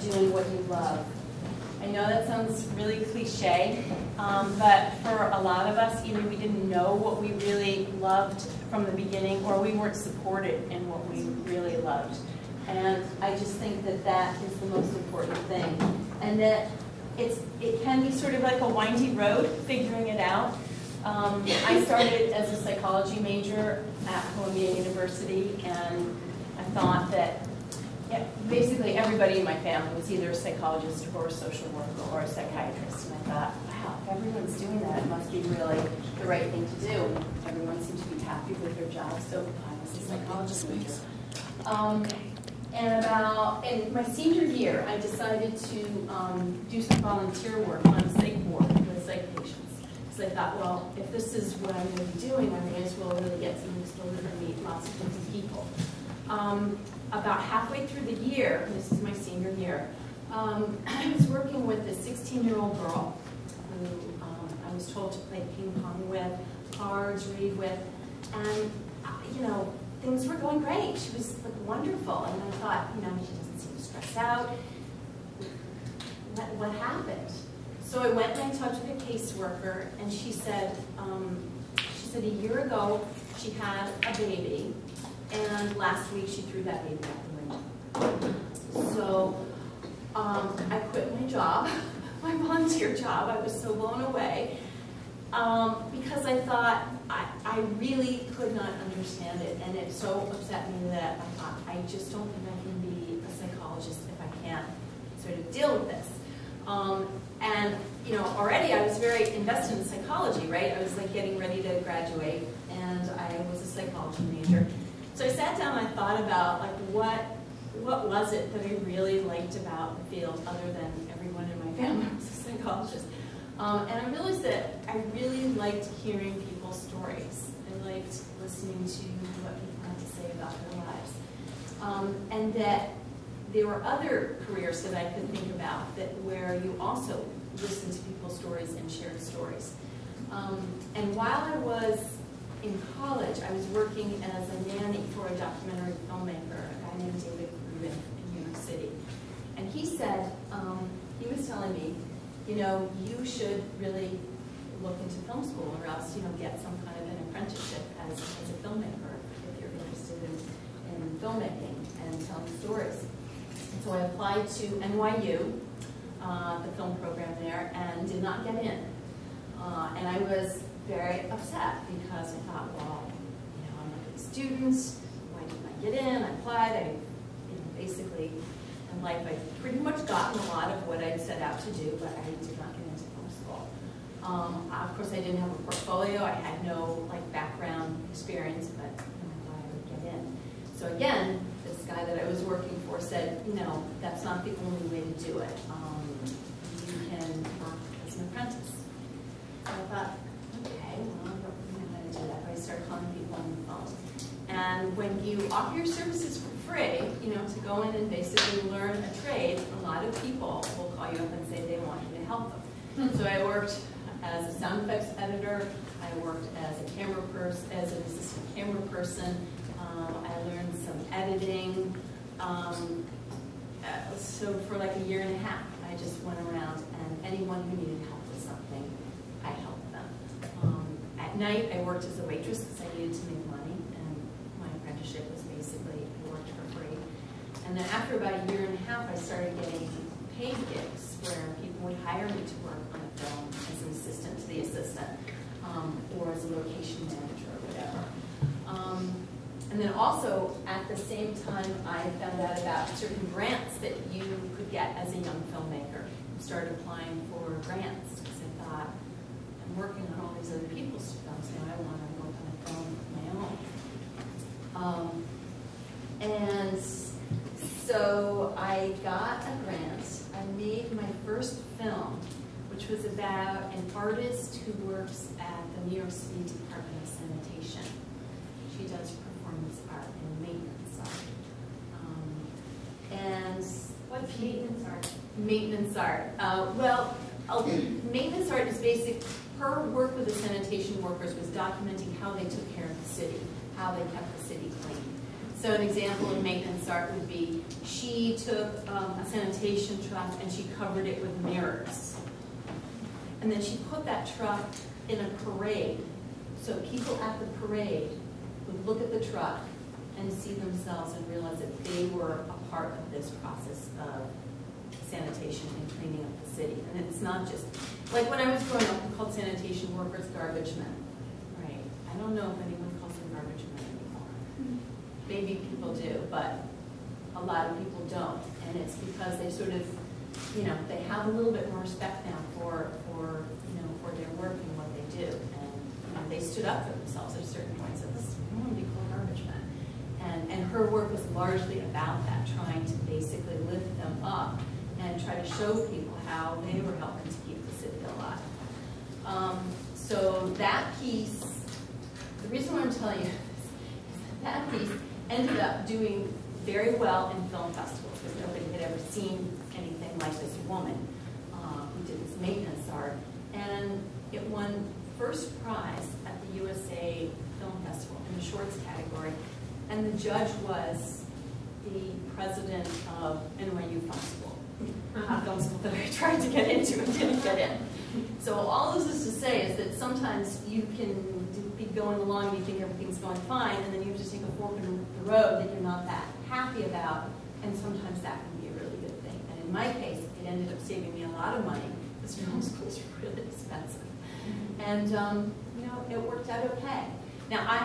doing what you love. I know that sounds really cliche, but for a lot of us, either we didn't know what we really loved from the beginning, or we weren't supported in what we really loved. And I just think that that is the most important thing. And that it can be sort of like a windy road, figuring it out. I started as a psychology major at Columbia University, and I thought that basically everybody in my family was either a psychologist or a social worker or a psychiatrist. And I thought, wow, if everyone's doing that, it must be really the right thing to do. Everyone seems to be happy with their job, so I was a psychologist major. And in my senior year, I decided to do some volunteer work on a psych ward with psych patients. So I thought, well, if this is what I'm going to be doing, I may as well really get some exposure and meet lots of different people. About halfway through the year, and this is my senior year, I was working with a 16-year-old girl who I was told to play ping pong with, cards, read with, and you know, things were going great. She was like wonderful, and I thought, you know, she doesn't seem stressed out. What happened? So I went and I talked with a caseworker, and she said a year ago she had a baby, and last week she threw that baby out the window. So I quit my job, my volunteer job. I was so blown away because I thought I really could not understand it, and it so upset me that I thought, I just don't think I can be a psychologist if I can't sort of deal with this. And you know, already I was very invested in psychology, right? I was like getting ready to graduate, and I was a psychology major. So I sat down and I thought about like what was it that I really liked about the field, other than everyone in my family was a psychologist. And I realized that I really liked hearing people's stories. I liked listening to what people had to say about their lives. And that there were other careers that I could think about where you also listen to people's stories and shared stories. And while I was in college, I was working as a nanny for a documentary filmmaker, a guy named David Rubin in New York City. And he said, he was telling me, you know, you should really look into film school, or else, you know, get some kind of an apprenticeship as a filmmaker if you're interested in filmmaking and telling stories. And so I applied to NYU, the film program there, and did not get in. And I was very upset because I thought, well, you know, I'm a good student. Why didn't I get in? I applied. I, you know, basically in life I've pretty much gotten a lot of what I'd set out to do, but I did not get into film school. Of course, I didn't have a portfolio. I had no like background experience, but you know, I thought I would get in. So again, this guy that I was working for said, you know, that's not the only way to do it. You can work as an apprentice. So I thought, okay, well, I don't really know how to do that, but I started calling people on the phone. And when you offer your services for free, you know, to go in and basically learn a trade, a lot of people will call you up and say they want you to help them. So I worked as a sound effects editor. I worked as a camera person, as an assistant camera person. I learned some editing. So for like a year and a half, I just went around, and anyone who needed help with something, I helped them. At night, I worked as a waitress because I needed to make money, and my apprenticeship was basically I worked for free. And then after about a year and a half, I started getting paid gigs where people would hire me to work on a film as an assistant to the assistant, or as a location manager or whatever. And then also, at the same time, I found out about certain grants that you could get as a young filmmaker. I started applying for grants because I thought, I'm working on all these other people's films, now I want to work on a film of my own. And so I got a grant. I made my first film, which was about an artist who works at the New York City Department of Sanitation. She does performance art and maintenance art. And what's maintenance art? Maintenance art. Maintenance art is basic. Her work with the sanitation workers was documenting how they took care of the city, how they kept the city clean. So an example of maintenance art would be, she took a sanitation truck and she covered it with mirrors. And then she put that truck in a parade. So people at the parade would look at the truck and see themselves and realize that they were a part of this process of sanitation and cleaning up the city. And it's not just, like when I was growing up, we called sanitation workers garbage men. Right? I don't know if anyone calls them garbage men anymore. Maybe people do, but a lot of people don't. And it's because they sort of, you know, they have a little bit more respect now for their work and what they do. And you know, they stood up for themselves at a certain point and said, listen, we want to be called garbage men. And her work was largely about that, trying to basically lift them up and try to show people how they were helping to keep the city alive. So that piece, the reason why I'm telling you this is that piece ended up doing very well in film festivals because nobody had ever seen anything like this woman who did this maintenance art. And it won first prize at the USA Film Festival in the shorts category. And the judge was the president of NYU Film School. Film school that I tried to get into and didn't get in. So all this is to say is that sometimes you can be going along and you think everything's going fine, and then you have to take a fork in the road that you're not that happy about, and sometimes that can be a really good thing. And in my case, it ended up saving me a lot of money because film school is really expensive. And you know, it worked out okay. Now I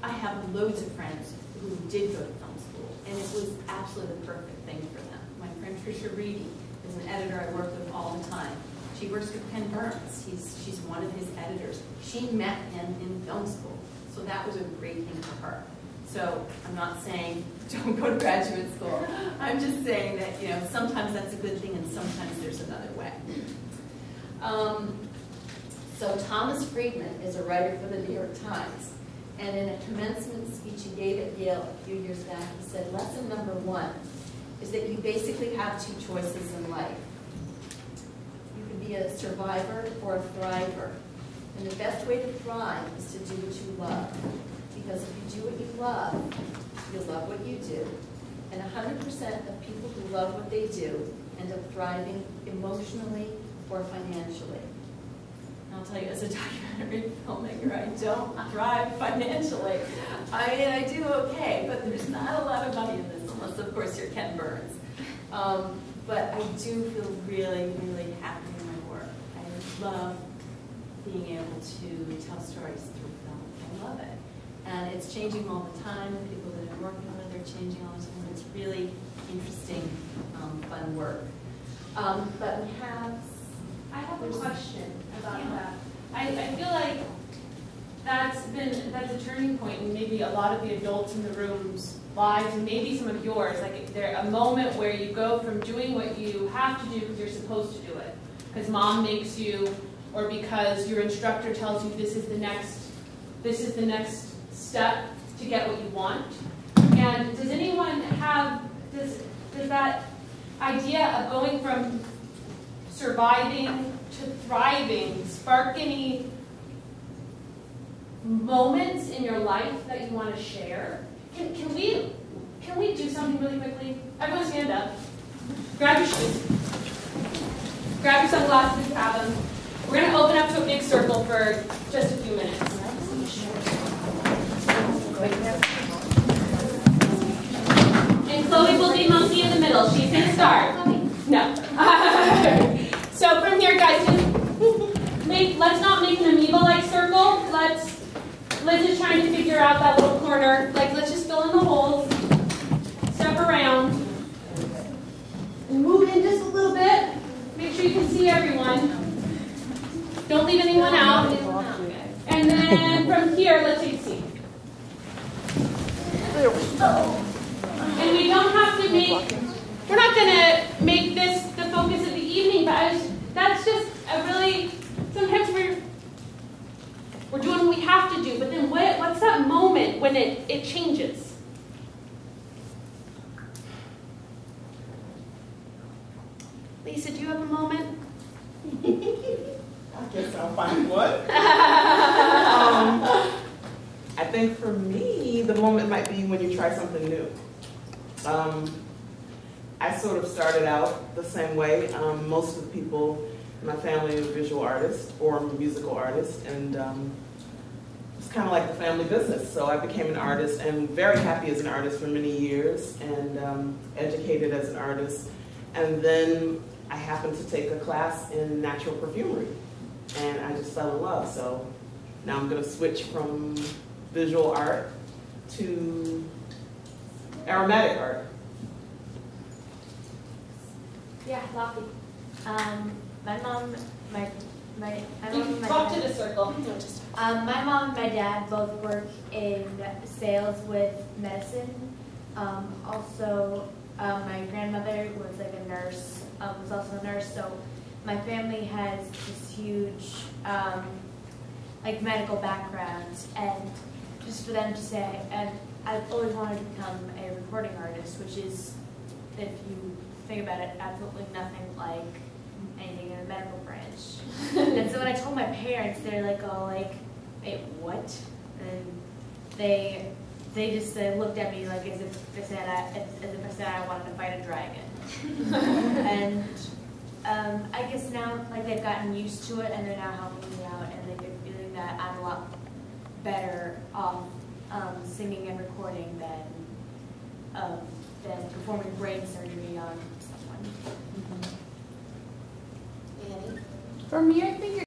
have loads of friends who did go to film school, and it was absolutely the perfect thing for them. My friend Trisha Reedy is an editor I work with all the time. She works with Ken Burns. She's one of his editors. She met him in film school, so that was a great thing for her. So I'm not saying don't go to graduate school. I'm just saying that, you know, sometimes that's a good thing and sometimes there's another way. So Thomas Friedman is a writer for the New York Times. And in a commencement speech he gave at Yale a few years back, he said, lesson number 1 is that you basically have 2 choices in life. You can be a survivor or a thriver. And the best way to thrive is to do what you love. Because if you do what you love, you'll love what you do. And 100% of people who love what they do end up thriving emotionally or financially. And I'll tell you, as a documentary filmmaker, I don't thrive financially. I mean, I do okay, but there's not a lot of money in this, unless, of course, you're Ken Burns. But I do feel really, really happy in my work. I love being able to tell stories through film. I love it. And it's changing all the time. The people that I'm working with are changing all the time. It's really interesting, fun work. But we have... I have a question about that. I feel like that's a turning point in maybe a lot of the adults in the room's lives, and maybe some of yours. Like there a moment where you go from doing what you have to do because you're supposed to do it, because mom makes you, or because your instructor tells you this is the next step to get what you want. And does anyone have does that idea of going from surviving to thriving spark any moments in your life that you want to share? Can we do something really quickly? Everyone stand up. Grab your shoes. Grab your sunglasses if you have them. We're going to open up to a big circle for just a few minutes. And Chloe will be monkey in the middle. She's going to start. No. So from here, guys, let's not make an amoeba-like circle. Liz is trying to figure out that little corner. Let's just fill in the holes. Step around. And move in just a little bit. Make sure you can see everyone. Don't leave anyone out. And then from here, let's take a seat. There we go. And we don't have to we're not going to make this the focus of the evening, but that's just a really, sometimes we're doing what we have to do, but then what's that moment when it changes? Lisa, do you have a moment? I guess I'll find one. I think for me, the moment might be when you try something new. I sort of started out the same way. Most of the people in my family are visual artists or musical artists, and it's kind of like the family business. So I became an artist and very happy as an artist for many years, and educated as an artist. And then I happened to take a class in natural perfumery, and I just fell in love. So now I'm going to switch from visual art to aromatic art. Yeah, Lofty. My mom, my Talk to the circle. my mom and my dad both work in sales with medicine. Also, my grandmother was like a nurse, was also a nurse. So my family has this huge like medical background, and just for them to say, and I've always wanted to become a recording artist, which is, if you think about it, absolutely nothing like anything in the medical branch. And so when I told my parents, they're like, oh, like, wait, what? And they just looked at me like as if I said I wanted to fight a dragon. And I guess now, like, they've gotten used to it, and they're now helping me out, and they're feeling that I'm a lot better off singing and recording than performing brain surgery on someone. For me, I think